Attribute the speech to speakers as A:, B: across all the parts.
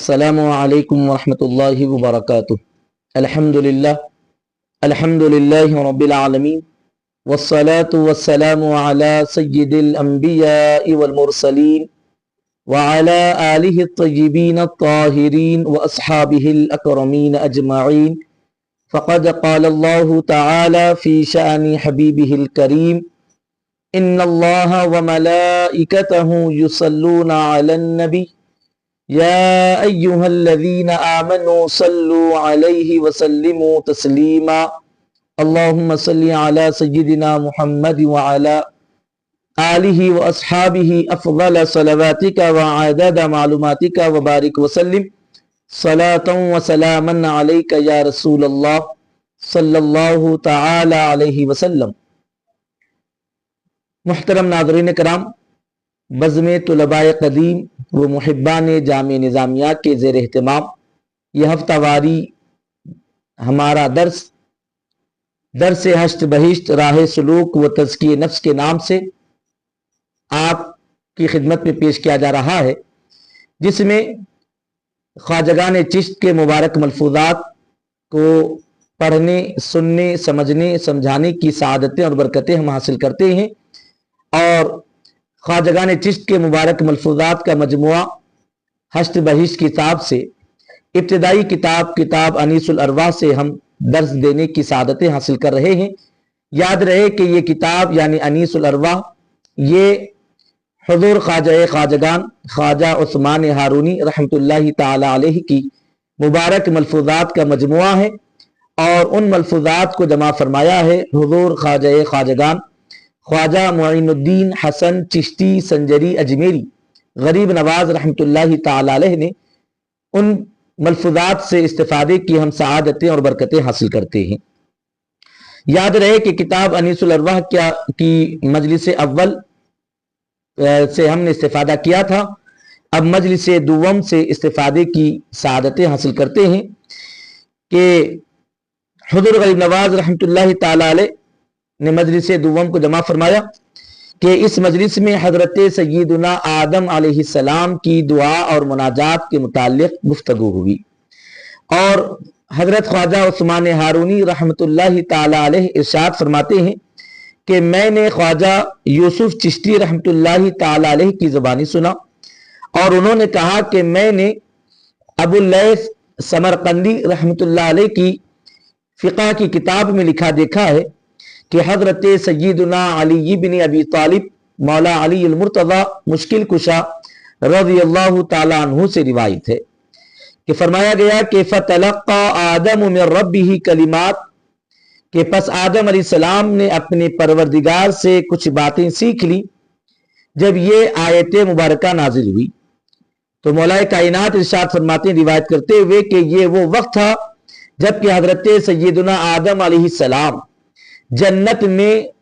A: अस्सलामु अलैकुम वरहमतुल्लाहि वबरकातुह। अल्हम्दुलिल्लाहि रब्बिल आलमीन वस्सलातु वस्सलामु अला सय्यिदिल अंबिया'i वल मुरसलीन व अला आलिहि त्तय्यिबीन अत्ताहिरीन व अस्हाबिहिल अकरमीन अजमईन। फ़क़द क़ालल्लाहु तआला फ़ी शानि हबीबिहिल करीम इन्नल्लाहा व मलाइकतहु युसल्लूना अलन नबी या अय्युहल्लज़ीना आमनू सल्लू अलैहि वसल्लिमू तस्लीमा। अल्लाहुम्मा सल्लि अला सय्यिदिना मुहम्मद व अला आलिहि व अस्हाबिहि अफ़ज़ल सलवातिका व अदद मालूमातिका व बारिक वसल्लिम सलातन व सलामन अलैका या रसूलल्लाह सल्लल्लाहु तआला अलैहि वसल्लम। मुहतरम नाज़रीन कराम, बज़्म तुलबाए क़दीम व मुहिब्बान जामे निज़ामिया के ज़ेर एहतमाम यह हफ्तावारी हमारा दर्स हश्त बहिश्त राह सलूक व तज़किये नफ्स के नाम से आपकी खिदमत में पेश किया जा रहा है, जिसमें ख्वाजगान चिश्त के मुबारक मलफूज़ात को पढ़ने, सुनने, समझने, समझाने की सआदतें और बरकतें हम हासिल करते हैं। और ख्वाजगान चिश्त के मुबारक मलफूज़ात का मजमुआ हश्त बहिश्त किताब से इब्तिदाई किताब अनीसुल अरवाह से हम दर्स देने की सआदतें हासिल कर रहे हैं। याद रहे कि ये किताब यानी अनीसुल अरवाह ये हुज़ूर ख्वाजगान ख्वाजा उस्मान हारूनी रहमतुल्लाहि ताला अलैहि की मुबारक मलफूज़ात का मजमुआ है और उन मलफूज़ात को जमा फरमाया है हुज़ूर ख्वाजगान ख्वाजा मुइनुद्दीन हसन चिश्ती संजरी अजमेरी गरीब नवाज रहमतुल्लाहि ताला अलैहि ने। उन मलफूज़ात से इस्तिफादे की हम सआदतें और बरकतें हासिल करते हैं। याद रहे कि किताब अनीसुल अरवाह की मजलिस अव्वल से हमने इस्तिफादा किया था, अब मजलिस दुव्वम से इस्तिफादे की सआदतें हासिल करते हैं कि हुज़ूर गरीब नवाज रहमतुल्लाहि ताला अलैहि ने मजलिस दुव्वम को जमा फरमाया कि इस मजलिस में हज़रत सय्यिदुना आदम अलैहिस्सलाम की दुआ और मुनाजात के मुताल्लिक़ गुफ्तगू हुई और हज़रत ख्वाजा उस्मान हारूनी रहमतुल्लाहि ताला अलैहि इरशाद फरमाते हैं कि मैंने ख्वाजा यूसुफ चिश्ती रहमतुल्लाहि ताला अलैहि की ज़ुबानी सुना और उन्होंने कहा कि मैंने अबुल लैथ समरकंदी रहमतुल्लाह अलैहि की फ़िक़ह की किताब में लिखा देखा है कि हज़रत सय्यिदुना अली इब्न अबी तालिब मौला अली अल मुर्तज़ा मुश्किल कुशा रज़ियल्लाहु ताला अन्हु से रिवायत है कि फरमाया गया कि फ़तलक़्क़ा आदम मिन रब्बिही कलिमात, के पस आदम अलैहिस्सलाम ने अपने परवरदिगार से कुछ बातें सीख ली जब ये आयत मुबारका नाजिल हुई। तो मौला कायनात इरशाद फरमाते रिवायत करते हुए कि ये वो वक्त था जबकि हज़रत सय्यिदुना आदम अलैहिस्सलाम जन्नत में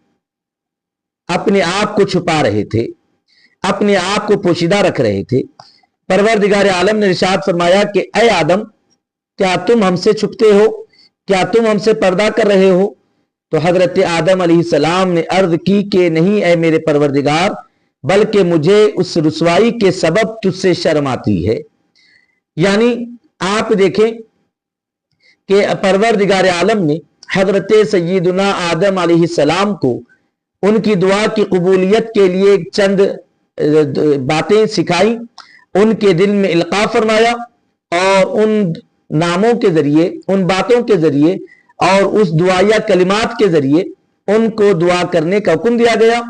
A: अपने आप को छुपा रहे थे, अपने आप को पोशीदा रख रहे थे। परवरदिगार आलम ने इरशाद फरमाया कि ऐ आदम, क्या तुम हमसे छुपते हो, क्या तुम हमसे पर्दा कर रहे हो? तो हजरत आदम अलैहिस्सलाम ने अर्ज की कि नहीं ऐ मेरे परवरदिगार, बल्कि मुझे उस रुसवाई के सबब तुझसे शर्म आती है। यानी आप देखें कि परवरदिगार आलम ने हजरत सय्यिदुना आदम अलैहिस्सलाम को उनकी दुआ की कबूलियत के लिए चंद बातें सिखाई, उनके दिल में इल्का फरमाया और उन नामों के जरिए, उन बातों के जरिए और उस दुआया कलिमात के जरिए उनको दुआ करने का हुक्म दिया गया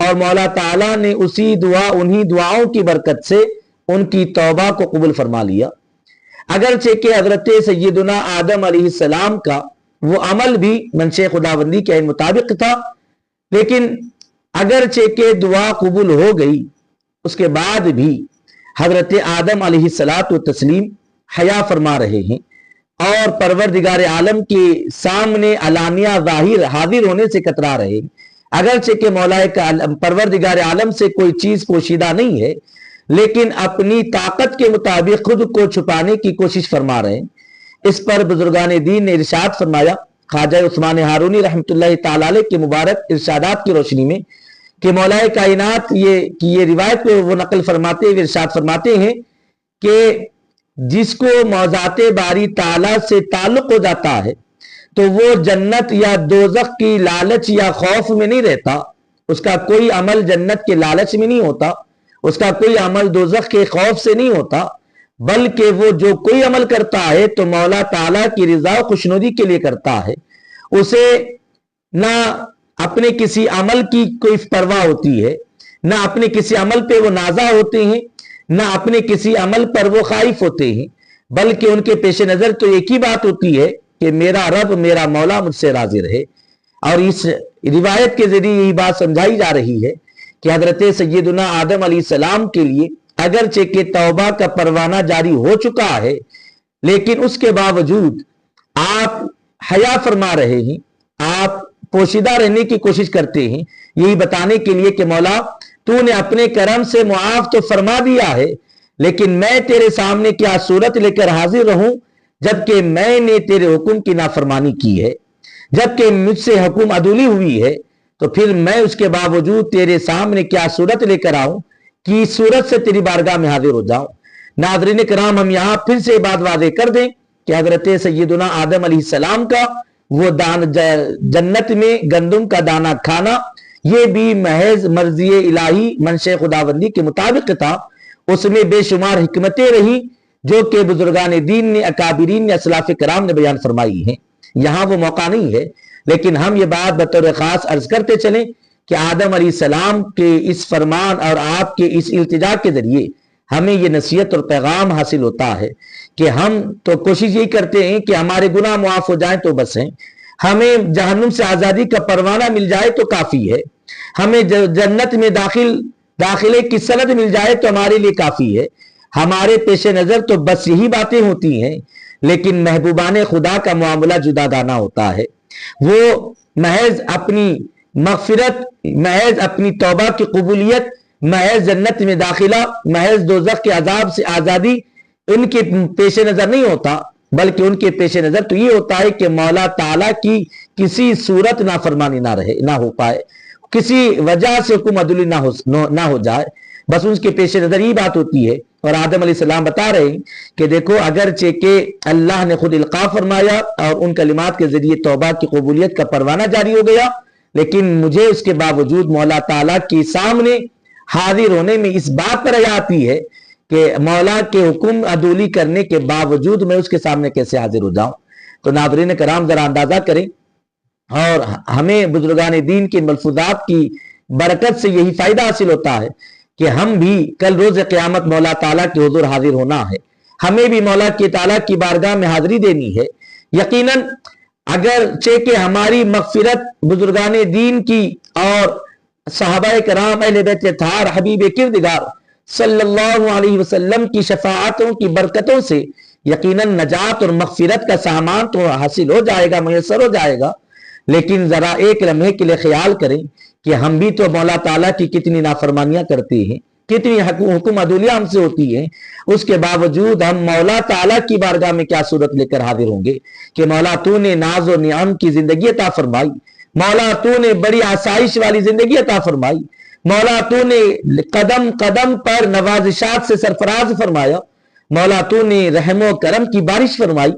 A: और मौला ताला ने उसी दुआ, उन्हीं दुआओं की बरकत से उनकी तौबा को कबूल फरमा लिया। अगरचे कि हजरत सय्यिदुना आदम अलैहिस्सलाम का वो अमल भी मंशे खुदाबंदी के मुताबिक था, लेकिन अगरचे के दुआ कबूल हो गई, उसके बाद भी हजरत आदम अलैहिस्सलातु तस्लीम हया फरमा रहे हैं और परवरदिगार आलम के सामने अलानिया जाहिर हाजिर होने से कतरा रहे हैं। अगरचे के मौलाए का परवरदिगार आलम से कोई चीज पोशीदा नहीं है, लेकिन अपनी ताकत के मुताबिक खुद को छुपाने की कोशिश फरमा रहे हैं। इस पर बुजुर्गान दीन ने इरशाद फरमाया ख्वाजा उस्मान हारूनी रहमतुल्लाहि ताला अलैहि के मुबारक इरशादात की रोशनी में कि मौलाए कायनात ये रिवायत को वो नकल फरमाते हुए इरशाद फरमाते हैं कि जिसको मौजात बारी ताला से ताल्लुक हो जाता है तो वो जन्नत या दोजख की लालच या खौफ में नहीं रहता, उसका कोई अमल जन्नत के लालच में नहीं होता, उसका कोई अमल दोजख के खौफ से नहीं होता, बल्कि वो जो कोई अमल करता है तो मौला ताला की रिजा खुशनुदी के लिए करता है। उसे ना अपने किसी अमल की कोई परवाह होती है, ना अपने किसी अमल पे वो नाजा होते हैं, ना अपने किसी अमल पर वो खाइफ होते हैं, बल्कि उनके पेश नजर तो एक ही बात होती है कि मेरा रब मेरा मौला मुझसे राजी रहे। और इस रिवायत के जरिए यही बात समझाई जा रही है कि हजरत सैयदुना आदम अलैहिस्सलाम के लिए अगरचे के तौबा का परवाना जारी हो चुका है, लेकिन उसके बावजूद आप हया फरमा रहे हैं, आप पोशीदा रहने की कोशिश करते हैं, यही बताने के लिए कि मौला तूने अपने करम से मुआफ तो फरमा दिया है, लेकिन मैं तेरे सामने क्या सूरत लेकर हाजिर रहूं जबकि मैंने तेरे हुक्म की नाफरमानी की है, जबकि मुझसे हुक्म अदूली हुई है, तो फिर मैं उसके बावजूद तेरे सामने क्या सूरत लेकर आऊं कि सूरत से तेरी बारगाह में हाजिर हो जाऊं। नाज़रीन किराम, हम यहां फिर से बात वाज़ेह कर दें कि हजरत सैयदुना आदम अलैहिस्सलाम का वो जन्नत में गंदुम का दाना खाना ये भी महज मर्जी इलाही मंशे खुदाबंदी के मुताबिक था। उसमें बेशुमार हिकमतें रही जो कि बुजुर्गान दीन ने, अकाबिरीन ने, असलाफ कराम ने बयान फरमाई हैं। यहां वो मौका नहीं है, लेकिन हम ये बात बतौर खास अर्ज करते चलें कि आदम अलैहिस्सलाम के इस फरमान और आपके इस इल्तिजा के जरिए हमें ये नसीहत और पैगाम हासिल होता है कि हम तो कोशिश यही करते हैं कि हमारे गुनाह मुआफ हो जाएं तो बस हैं, हमें जहन्नुम से आजादी का परवाना मिल जाए तो काफी है, हमें जन्नत में दाखिले की सनद मिल जाए तो हमारे लिए काफी है। हमारे पेश नजर तो बस यही बातें होती हैं, लेकिन महबूबान खुदा का मामला जुदागाना होता है। वो महज अपनी मगफिरत, महज अपनी तौबा की कबूलियत, महज जन्नत में दाखिला, महज दोज़ख के अजाब से आजादी उनके पेश नजर नहीं होता, बल्कि उनके पेश नजर तो ये होता है कि मौला ताला की किसी सूरत नाफरमानी ना हो पाए, किसी वजह से हुक्म अदुली ना हो जाए, बस उसके पेश नजर ये बात होती है। और आदम अलैहिस्सलाम बता रहे हैं कि देखो, अगरचे के अल्लाह ने खुद इल्का फरमाया और उन कलिमात के जरिए तौबा की कबूलियत का परवाना जारी हो गया, लेकिन मुझे उसके बावजूद मौला ताला के सामने हाजिर होने में इस बात पर हया आती है कि मौला के हुक्म अदूली करने के बावजूद मैं उसके सामने कैसे हाजिर हो जाऊं। तो नाज़रीन कराम, जरा अंदाजा करें, और हमें बुजुर्गान दीन के मलफूजात की बरकत से यही फायदा हासिल होता है कि हम भी कल रोज क़यामत मौला ताला के हुजूर हाजिर होना है, हमें भी मौला के ताला की बारगाह में हाजिरी देनी है। यकीनन अगर चे के हमारी मगफिरत बुजुर्गान दीन की और सहाबाए कराम अहले बैत अत्हार हबीब किरदगार सल्लल्लाहु अलैहि वसल्लम की शफाअतों की बरकतों से यकीनन नजात और मगफिरत का सामान तो हासिल हो जाएगा, मुयस्सर हो जाएगा, लेकिन जरा एक लम्हे के लिए ख्याल करें कि हम भी तो मौला ताला की कितनी नाफरमानियां करते हैं, कितनी हुक्म अदुलिया हमसे होती है, उसके बावजूद हम मौला ताला की बारगाह में क्या सूरत लेकर हाजिर होंगे कि मौला तूने नाज और नियाम की जिंदगी अता फरमाई, मौला तूने बड़ी आसाइश वाली जिंदगी अता फरमाई, मौला तूने कदम कदम पर नवाजिशात से सरफराज फरमाया, मौला तूने रहमो करम की बारिश फरमाई,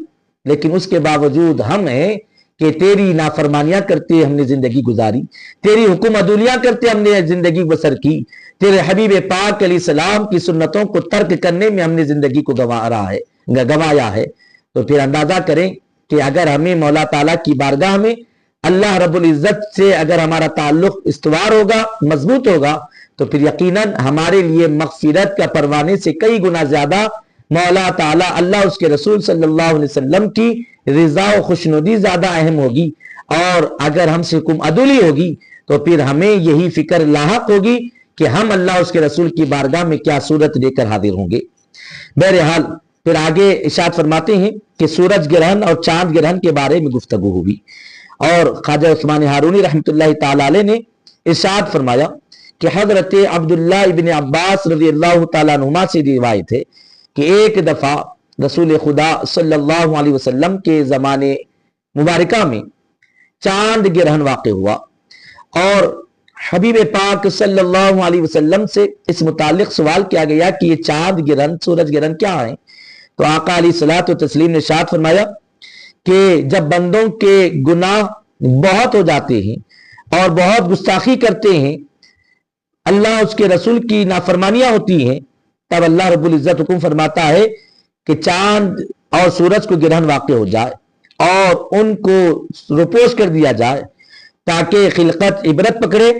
A: लेकिन उसके बावजूद हम हैं कि तेरी नाफरमानियां करते हमने जिंदगी गुजारी, तेरी हुक्म अदुलियां करते हमने जिंदगी बसर की, तेरे हबीब पाक अलैहिस्सलाम की सुन्नतों को तर्क करने में हमने जिंदगी को गंवाया है। तो फिर अंदाजा करें कि अगर हमें मौला ताला की बारगाह में अल्लाह रब्बुल इज्जत से अगर हमारा ताल्लुक इस्तवार होगा, मजबूत होगा, तो फिर यकीनन हमारे लिए मगफिरत का परवाने से कई गुना ज्यादा मौला ताला अल्लाह उसके रसूल सल्लल्लाहु अलैहि वसल्लम की रिजा और खुशनुदी ज्यादा अहम होगी। और अगर हमसे हुक्म अदुली होगी तो फिर हमें यही फिक्र लाहक होगी कि हम अल्लाह उसके रसूल की बारगाह में क्या सूरत लेकर हाजिर होंगे। बहरहाल फिर आगे इरशाद फरमाते हैं कि सूरज ग्रहण और चांद ग्रहण के बारे में गुफ्तगू हुई और ख्वाजा उस्मान हारूनी रहमतुल्लाह ताला अलैह ने इरशाद फरमाया कि हजरत अब्दुल्लाह इब्न अब्बास रज़ियल्लाहु ताला अन्हुमा से रिवायत है कि एक दफा रसूल खुदा सल्लल्लाहु अलैहि वसल्लम के जमाने मुबारका में चांद ग्रहण वाक़ हुआ और हबीब पाक सल्लल्लाहु अलैहि वसल्लम से इस मुतालिक सवाल किया गया कि ये चांद ग्रहण सूरज ग्रहण क्या है। تو आका अलैहिस्सलातु तस्लीम ने इरशाद फरमाया कि जब बंदों के गुनाह बहुत हो जाते हैं और बहुत गुस्ताखी करते हैं, अल्लाह उसके रसूल की नाफरमानियां होती हैं, तब अल्लाह रब्बुल इज्जत हुक्म फरमाता है कि चांद और सूरज को गिरहन वाक़ हो जाए और उनको रुपोश कर दिया जाए ताकि खिलकत इबरत पकड़े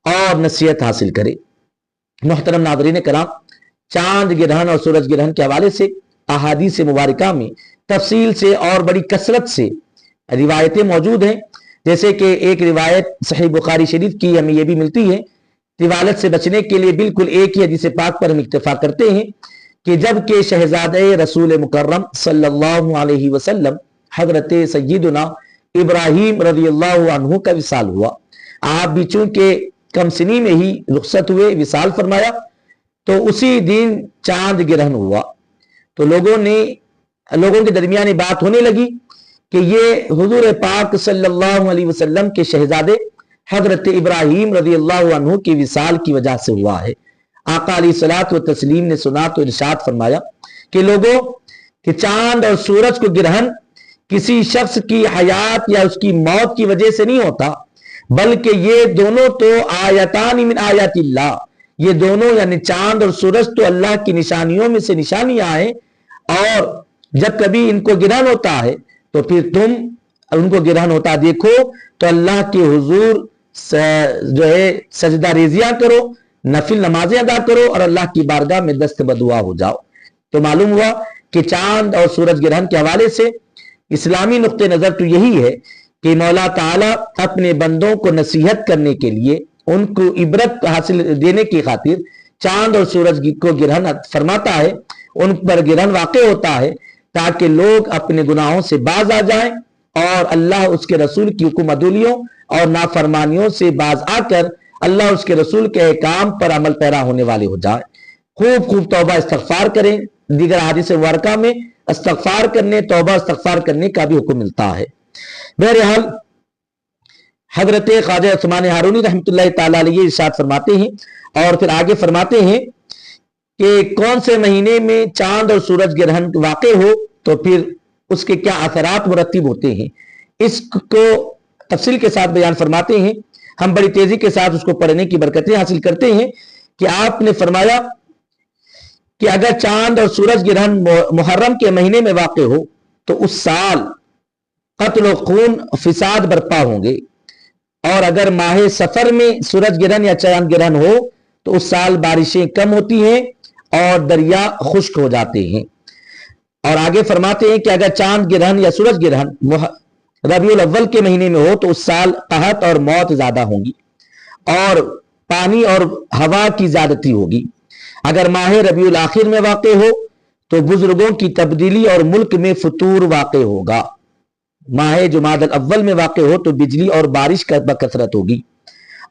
A: और नसीहत हासिल करे। मोहतरम नाज़रीन कराम, चांद गिरहन और सूरज गिरहन के हवाले से अहादीस मुबारका में तफसील से और बड़ी कसरत से रिवायतें मौजूद हैं। जैसे कि एक रिवायत सही बुखारी शरीफ की हमें यह भी मिलती है, तिवालत से बचने के लिए बिल्कुल एक ही हदीस पाक पर हम इक्तफा करते हैं कि जब के शहजादे रसूल मुकर्रम सल्लल्लाहु अलैहि वसल्लम हजरत सय्यदुना इब्राहीम रज़ियल्लाहु अन्हु का विसाल हुआ, आप भी चूंकि कम सिनी में ही रुखसत हुए, विसाल फरमाया, तो उसी दिन चांद गिरहन हुआ। तो लोगों के दरमियान ये बात होने लगी कि ये हुजूर पाक सल्लल्लाहु अलैहि वसल्लम के शहजादे हजरत इब्राहीम रज़ियल्लाहु अन्हु की विसाल की वजह से हुआ है। आका अलैहिस्सलातु तस्लीम ने सुना तो इरशाद फरमाया कि लोगों कि चांद और सूरज को गिरहन किसी शख्स की हयात या उसकी मौत की वजह से नहीं होता, बल्कि ये दोनों तो आयतान मिन आयातिल्लाह, ये दोनों यानी चांद और सूरज तो अल्लाह की निशानियों में से निशानियां हैं, और जब कभी इनको गिरहन होता है तो फिर तुम उनको गिरहन होता देखो तो अल्लाह के हुजूर जो है सजदा रेजियां करो, नफिल नमाजें अदा करो और अल्लाह की बारगाह में दस्त बदुआ हो जाओ। तो मालूम हुआ कि चांद और सूरज ग्रहण के हवाले से इस्लामी नुक्ते नजर तो यही है कि मौला ताला अपने बंदों को नसीहत करने के लिए, उनको इबरत हासिल देने की खातिर चांद और सूरज को गिरहन फरमाता है, उन पर गिरहन वाक़ होता है ताकि लोग अपने गुनाहों से बाज आ जाएं और अल्लाह उसके रसूल की हुक्म अदूलियों और नाफरमानियों से बाज आकर अल्लाह उसके रसूल के अहकाम पर अमल पैरा होने वाले हो जाए। खूब खूब तौबा इस्तगफार करें। दीगर हदीस मुबारका में इस्तगफार करने, तौबा इस्तगफार करने का भी हुक्म मिलता है। बहरहाल हजरत ख्वाजा उस्मान हारूनी रहमतुल्लाह ताला अलैहि इरशाद फरमाते हैं और फिर आगे फरमाते हैं कि कौन से महीने में चांद और सूरज ग्रहण वाक़ हो तो फिर उसके क्या असरात मुरत्तिब होते हैं, इसको तफसील के साथ बयान फरमाते हैं। हम बड़ी तेजी के साथ उसको पढ़ने की बरकतें हासिल करते हैं कि आपने फरमाया कि अगर चांद और सूरज ग्रहण मुहर्रम के महीने में वाक़ हो तो उस साल कत्ल खून फिसाद बर्पा होंगे, और अगर माह सफर में सूरज ग्रहण या चांद ग्रहण हो तो उस साल बारिशें कम होती हैं और दरिया खुश्क हो जाते हैं। और आगे फरमाते हैं कि अगर चांद ग्रहण या सूरज ग्रहण रबीउल अव्वल के महीने में हो तो उस साल कहत और मौत ज्यादा होंगी और पानी और हवा की ज्यादती होगी। अगर माह रबीउल आखिर में वाक़ हो तो बुजुर्गों की तब्दीली और मुल्क में फतूर वाक़ होगा। माह जुमादल अव्वल में वाक़ हो तो बिजली और बारिश का कसरत होगी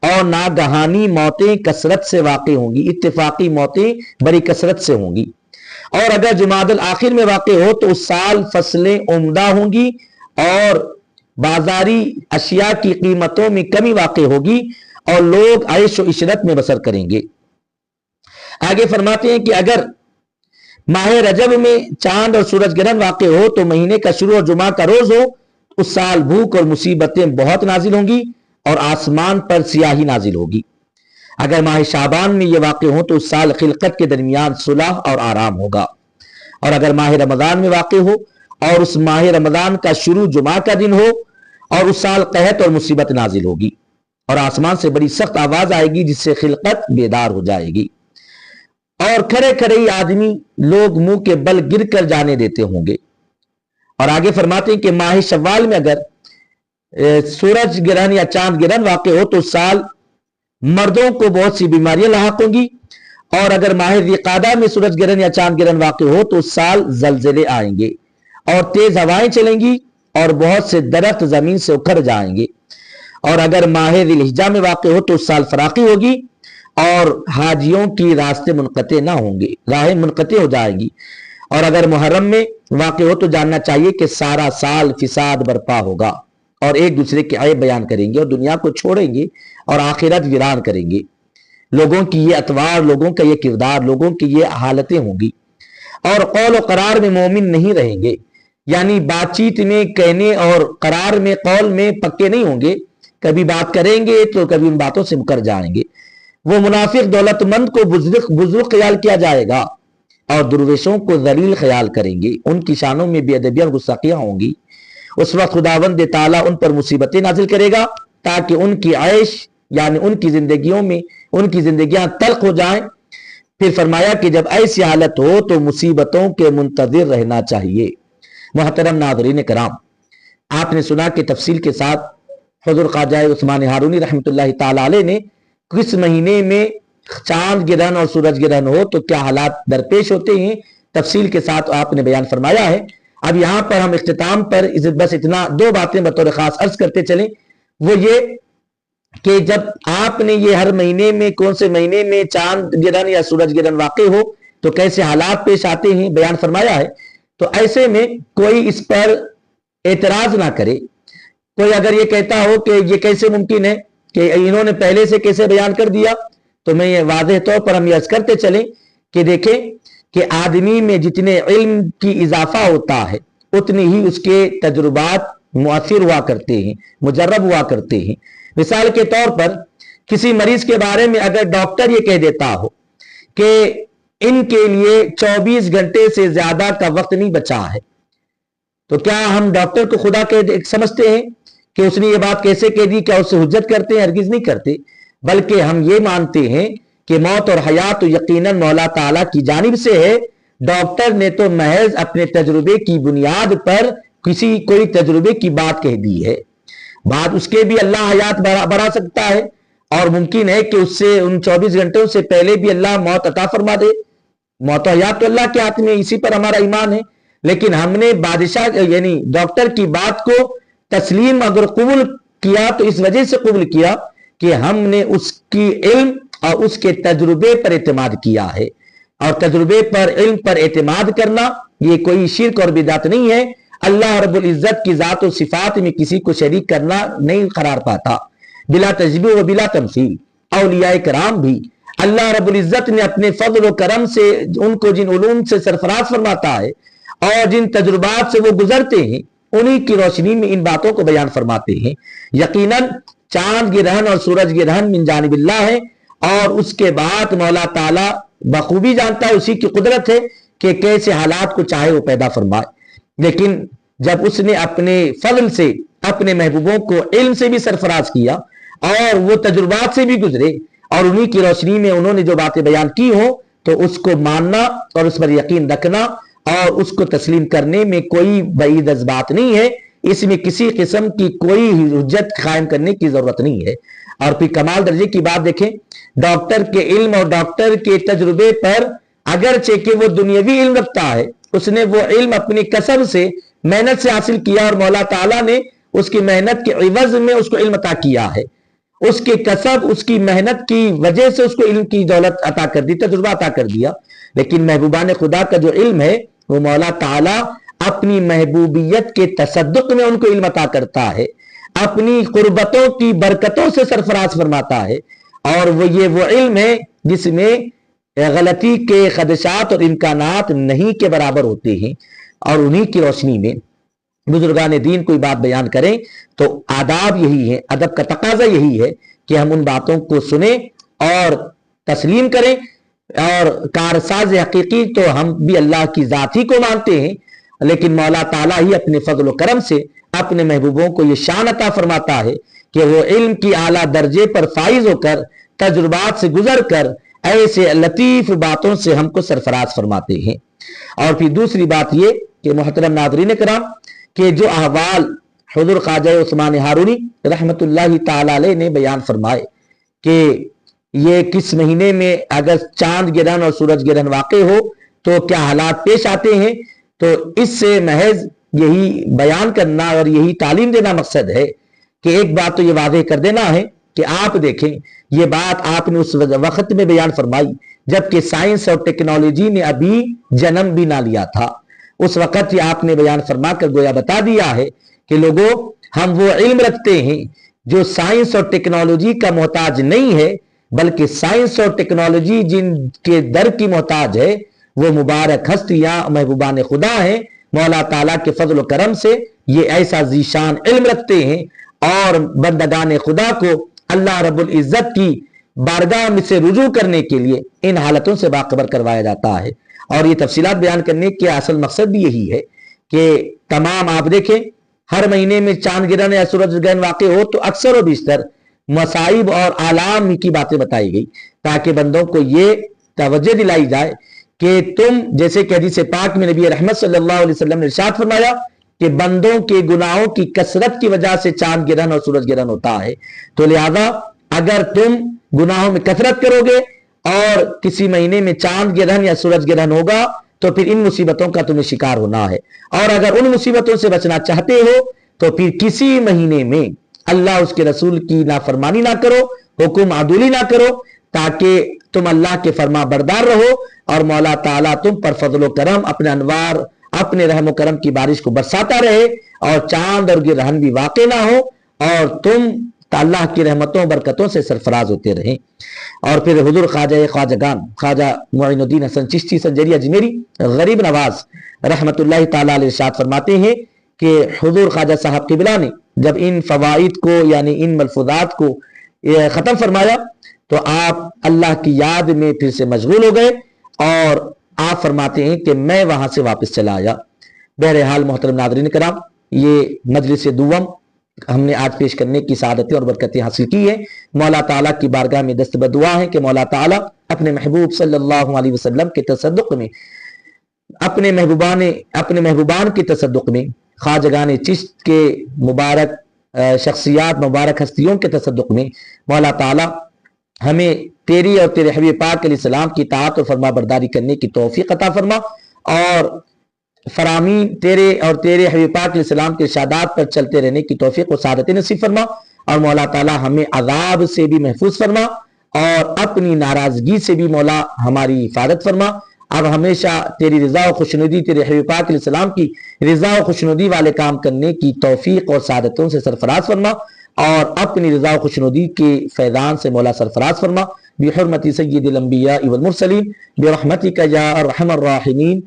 A: और नागहानी मौतें कसरत से वाक़ होंगी, इत्तेफाकी मौतें बड़ी कसरत से होंगी। और अगर जुमादल आखिर में वाक़ हो तो उस साल फसलें उम्दा होंगी और बाजारी अशिया की कीमतों में कमी वाक़ होगी और लोग ऐश व इशरत में बसर करेंगे। आगे फरमाते हैं कि अगर माह रजब में चांद और सूरज ग्रहण वाक़ हो तो महीने का शुरू और जुमा का रोज हो, उस साल भूख और मुसीबतें बहुत नाजिल होंगी और आसमान पर सियाही नाजिल होगी। अगर माह शाबान में ये वाक़ हो तो उस साल खिलकत के दरमियान सुलह और आराम होगा। और अगर माह रमजान में वाक़ हो और उस माह रमजान का शुरू जुमा का दिन हो और उस साल कहत और मुसीबत नाजिल होगी और आसमान से बड़ी सख्त आवाज आएगी जिससे खिलकत बेदार हो जाएगी और खड़े खड़े ही आदमी लोग मुंह के बल गिर कर जाने देते होंगे। और आगे फरमाते हैं कि माह शव्वाल में अगर सूरज ग्रहण या चांद ग्रहण वाक़ हो तो साल मर्दों को बहुत सी बीमारियां लाहक होंगी। और अगर माह ज़िक़ादा में सूरज ग्रहण या चांद ग्रहण वाक़ हो तो उस साल जलजले आएंगे और तेज हवाएं चलेंगी और बहुत से दरख्त जमीन से उखड़ जाएंगे। और अगर माह ज़िलहिज्जा में वाक़ हो तो उस साल फराखी होगी और हाजियों की रास्ते मुनक़ते ना होंगे, राहें मुनक़ते हो जाएंगी। और अगर मुहर्रम में वाक़ हो तो जानना चाहिए कि सारा साल फिसाद बर्पा होगा और एक दूसरे के ऐब बयान करेंगे और दुनिया को छोड़ेंगे और आखिरत वीरान करेंगे। लोगों की ये अतवार, लोगों का ये किरदार, लोगों की ये हालतें होंगी। اور قول و قرار میں مومن نہیں رہیں گے، یعنی بات چیت میں، کہنے اور قرار میں، قول میں پکے نہیں ہوں گے، کبھی بات کریں گے تو کبھی ان باتوں سے مکر جائیں گے۔ وہ منافق دولت مند کو بزرگ خیال کیا جائے گا اور درویشوں کو ذلیل خیال کریں گے، ان کی شانوں میں بے ادبیاں اور گستاخیاں ہوں گی۔ اس وقت خداوند تعالیٰ ان پر مصیبتیں نازل کرے گا تاکہ ان کی عیش یعنی ان کی زندگیوں میں ان کی زندگیاں تلخ ہو جائیں۔ پھر فرمایا کہ جب ایسی حالت ہو تو مصیبتوں کے منتظر رہنا چاہیے۔ محترم ناظرین کرام، آپ نے سنا کہ تفصیل کے ساتھ حضور خواجہ عثمان ہارونی رحمۃ اللہ تعالی علیہ نے کس مہینے میں چاند گرہن اور سورج گرہن ہو تو کیا حالات درپیش ہوتے ہیں، تفصیل کے ساتھ آپ نے بیان فرمایا ہے۔ اب یہاں پر ہم اختتام پر بس اتنا دو باتیں بطور خاص عرض کرتے چلیں، وہ یہ کہ جب آپ نے یہ ہر مہینے میں کون سے مہینے میں چاند گرہن یا سورج گرہن واقع ہو تو کیسے حالات پیش آتے ہیں بیان فرمایا ہے۔ تو ایسے میں کوئی اس پر اعتراض نہ کرے، کوئی اگر یہ کہتا ہو کہ یہ کیسے ممکن ہے کہ انہوں نے پہلے سے کیسے بیان کر دیا، تو میں یہ واضح طور پر ہم یہ عرض کرتے چلیں کہ دیکھیں کہ آدمی میں جتنے علم کی اضافہ ہوتا ہے اتنی ہی اس کے تجربات مؤثر ہوا کرتے ہیں، مجرب ہوا کرتے ہیں۔ مثال کے طور پر کسی مریض کے بارے میں اگر ڈاکٹر یہ کہہ دیتا ہو کہ ان کے لیے 24 گھنٹے سے زیادہ کا وقت نہیں بچا ہے، تو کیا ہم ڈاکٹر کو خدا سمجھتے ہیں کہ اس نے یہ بات کیسے کہہ دی؟ کیا اس سے حجت کرتے ہیں؟ ہرگز نہیں کرتے، بلکہ ہم یہ مانتے ہیں کہ موت اور حیات یقیناً مولا تعالیٰ کی جانب سے ہے۔ ڈاکٹر نے تو محض اپنے تجربے کی بنیاد پر کوئی تجربے کی بات کہہ دی ہے، بات اس کے بھی اللہ حیات بڑھا سکتا ہے اور ممکن ہے کہ اس سے ان 24 گھنٹوں سے پہلے بھی اللہ موت عطا فرما دے۔ موت و حیات تو اللہ کے ہاتھ میں، اسی پر ہمارا ایمان ہے، لیکن ہم نے بادشاہ یعنی ڈاکٹر کی بات کو تسلیم اگر قبول کیا تو اس وجہ سے قبول کیا کہ ہم نے اس کی علم اور اس کے تجربے پر اعتماد کیا ہے، اور تجربے پر علم پر اعتماد کرنا یہ کوئی شرک اور بدعت نہیں ہے۔ اللہ رب العزت کی ذات و صفات میں کسی کو شریک کرنا نہیں قرار پاتا، بلا تشبیہ و بلا تمثیل۔ اولیاء کرام بھی اللہ رب العزت نے اپنے فضل و کرم سے ان کو جن علوم سے سرفراز فرماتا ہے اور جن تجربات سے وہ گزرتے ہیں انہی کی روشنی میں ان باتوں کو بیان فرماتے ہیں۔ یقیناً چاند گرہن اور سورج گرہن من جانب اللہ ہے، اور اس کے بعد مولا تعالیٰ بخوبی جانتا ہے، اسی کی قدرت ہے کہ کیسے حالات کو چاہے وہ پیدا فرمائے۔ لیکن جب اس نے اپنے فضل سے اپنے محبوبوں کو علم سے بھی سرفراز کیا اور وہ تجربات سے بھی گزرے اور انہی کی روشنی میں انہوں نے جو باتیں بیان کی ہوں تو اس کو ماننا اور اس پر یقین رکھنا اور اس کو تسلیم کرنے میں کوئی بعید از بات نہیں ہے، اس میں کسی قسم کی کوئی حجت قائم کرنے کی ضرورت نہیں ہے۔ اور پھر کمال درجے کی بات دیکھیں، ڈاکٹر کے علم اور ڈاکٹر کے تجربے پر اگرچہ کہ وہ دنیاوی علم رکھتا ہے، اس نے وہ علم اپنی کسب سے محنت سے حاصل کیا اور مولا تعالیٰ نے اس کی محنت کے عوض میں اس کو علم عطا کیا ہے، اس کے کسب اس کی محنت کی وجہ سے اس کو علم کی دولت عطا کر دی، تجربہ عطا کر دیا۔ لیکن محبوبان خدا کا جو علم ہے وہ مولا تعالیٰ اپنی محبوبیت کے تصدق میں ان کو علم عطا کرتا ہے، اپنی قربتوں کی برکتوں سے سرفراز فرماتا ہے، اور وہ علم ہے جس میں غلطی کے خدشات اور امکانات نہیں کے برابر ہوتے ہیں۔ اور انہی کی روشنی میں بزرگان دین کوئی بات بیان کریں تو آداب یہی ہے، ادب کا تقاضا یہی ہے کہ ہم ان باتوں کو سنیں اور تسلیم کریں، اور کارساز حقیقی تو ہم بھی اللہ کی ذات ہی کو مانتے ہیں، لیکن مولا تعالیٰ ہی اپنے فضل و کرم سے اپنے محبوبوں کو یہ شان عطا فرماتا ہے کہ وہ علم کی اعلیٰ درجے پر فائز ہو کر تجربات سے گزر کر ایسے لطیف باتوں سے ہم کو سرفراز فرماتے ہیں۔ اور پھر دوسری بات یہ کہ محترم ناظرین کرام کہ جو احوال حضور خواجہ عثمان ہارونی رحمت اللہ تعالی علیہ نے بیان فرمائے کہ یہ کس مہینے میں اگر چاند گرہن اور سورج گرہن واقع ہو تو کیا حالات پیش آتے ہیں، تو اس سے محض یہی بیان کرنا اور یہی تعلیم دینا مقصد ہے کہ ایک بات تو یہ واضح کر دینا ہے کہ آپ دیکھیں یہ بات آپ نے اس وقت میں بیان فرمائی جبکہ سائنس اور ٹیکنالوجی نے ابھی جنم بھی نہ لیا تھا۔ اس وقت یہ آپ نے بیان فرما کر گویا بتا دیا ہے کہ لوگوں ہم وہ علم رکھتے ہیں جو سائنس اور ٹیکنالوجی کا محتاج نہیں ہے، بلکہ سائنس اور ٹیکنالوجی جن کے در کی محتاج ہے وہ مبارک ہستیاں محبوبان خدا ہیں، مولا تعالیٰ کے فضل و کرم سے یہ ایسا ذیشان علم رکھتے ہیں، اور بندگان خدا کو اللہ رب العزت کی بارگاہ میں سے رجوع کرنے کے لیے ان حالتوں سے باخبر کروایا جاتا ہے۔ اور یہ تفصیلات بیان کرنے کے اصل مقصد بھی یہی ہے کہ تمام آپ دیکھیں ہر مہینے میں چاند گرہن یا سورج گرہن واقع ہو تو اکثر و بیشتر مصائب اور آلام کی باتیں بتائی گئی، تاکہ بندوں کو یہ توجہ دلائی جائے کہ تم، جیسے کہ حدیث پاک میں نبی رحمت صلی اللہ علیہ وسلم نے ارشاد فرمایا کہ بندوں کے گناہوں کی کثرت کی وجہ سے چاند گرہن اور سورج گرہن ہوتا ہے، تو لہذا اگر تم گناہوں میں کثرت کرو گے اور کسی مہینے میں چاند گرہن یا سورج گرہن ہوگا تو پھر ان مصیبتوں کا تمہیں شکار ہونا ہے، اور اگر ان مصیبتوں سے بچنا چاہتے ہو تو پھر کسی مہینے میں اللہ اس کے رسول کی نافرمانی نہ کرو، حکم عدولی نہ کرو، تاکہ تم اللہ کے فرما بردار رہو اور مولا تعالیٰ تم پر فضل و کرم، اپنے انوار، اپنے رحم و کرم کی بارش کو برساتا رہے، اور چاند اور گرہن بھی واقع نہ ہو، اور تم اللہ کی رحمتوں برکتوں سے سرفراز ہوتے رہیں۔ اور پھر حضور خواجگان خواجہ معین الدین حسن چشتی سنجری اجمیری غریب نواز رحمت اللہ تعالیٰ علیہ ارشاد فرماتے ہیں کہ حضور خواجہ صاحب قبلہ نے جب ان فوائد کو یعنی ان ملفوظات کو ختم فرمایا تو آپ اللہ کی یاد میں پھر سے مشغول ہو گئے، اور آپ فرماتے ہیں کہ میں وہاں سے واپس چلا آیا۔ بہرحال محترم ناظرین کرام، یہ مجلس دوم ہم نے آج پیش کرنے کی سعادتیں اور برکتیں حاصل کی ہے۔ مولا تعالیٰ کی بارگاہ میں دست بدعا ہے کہ مولا تعالیٰ اپنے محبوب صلی اللہ علیہ وسلم کے تصدق میں، اپنے محبوبان کے تصدق میں، خواجگان چشت کے مبارک شخصیات، مبارک ہستیوں کے تصدق میں مولا تعالیٰ ہمیں تیری اور تیرے حبیب پاک علیہ السلام کی اطاعت اور فرما برداری کرنے کی توفیق عطا فرما، اور فرامین تیرے اور تیرے حبیب پاک علیہ السلام کے ارشادات پر چلتے رہنے کی توفیق و سعادت نصیب فرما، اور مولا تعالیٰ ہمیں عذاب سے بھی محفوظ فرما، اور اپنی ناراضگی سے بھی مولا ہماری حفاظت فرما۔ اب ہمیشہ تیری رضا و خوشنودی، تیرے حبیب پاک علیہ السلام کی رضا و خوشنودی والے کام کرنے کی توفیق اور سعادتوں سے سرفراز فرما، اور اپنی رضا و خوشنودی کے فیضان سے مولا سرفراز فرما، بحرمت سید الانبیاء والمرسلین برحمتک یا ارحم الراحمین۔